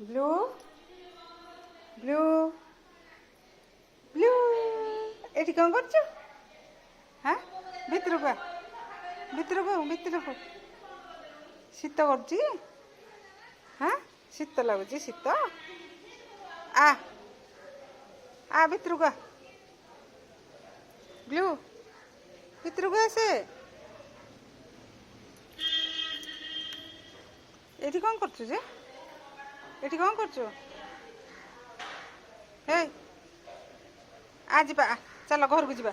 Blue blue blue ଏଠି କ'ଣ କରୁଛୁ? ହାଁ ଭିତରକୁ ଆ, ଭିତରକୁ ଶୀତ କରୁଛି? ହାଁ ଶୀତ ଲାଗୁଛି? ଶୀତ ଆ ଆ ଭିତରକୁ ଆ, ବ୍ଲୁ ଭିତରକୁ ଆସେ। ଏଠି କ'ଣ କରୁଛୁ ଯେ? ଏଠି କ'ଣ କରୁଛୁ? ହେଇ ଆ ଯିବା, ଚାଲ ଘରକୁ ଯିବା,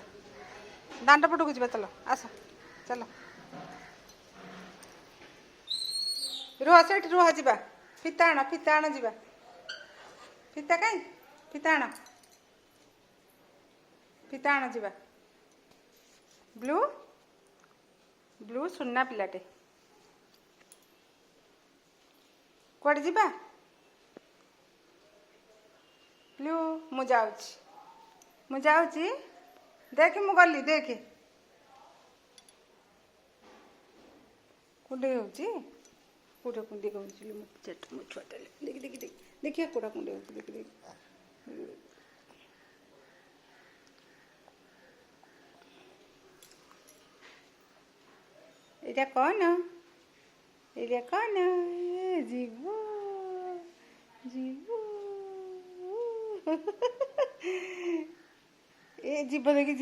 ଦାଣ୍ଡ ପଟକୁ ଯିବା, ଚାଲ ଆସ, ଚାଲ ରୁହ, ସେଇଠି ରୁହ, ଯିବା। ଫିତା ଆଣ ଯିବା। ଫିତା କାଇଁ? ଫିତା ଆଣ ଯିବା। ବ୍ଲୁ ବ୍ଲୁ ସୁନା ପିଲାଟେ, କୁଆଡ଼େ ଯିବା? ବ୍ଲୁ ମୁଁ ଯାଉଛି, ଦେଖେ ମୁଁ ଗଲି, ଦେଖେ କୁଣ୍ଡେଇ ହେଉଛି। କୋଉଟା କୁଣ୍ଡେଇ ହେଉଛି? ମୋ ଛୁଆଟା ଦେଖିବା କୋଉଟା କୁଣ୍ଡେଇ ହେଉଛି, ଦେଖି ଏଇଟା କ'ଣ? ଯିବୁ ଏ ଯିବ ଦେଖି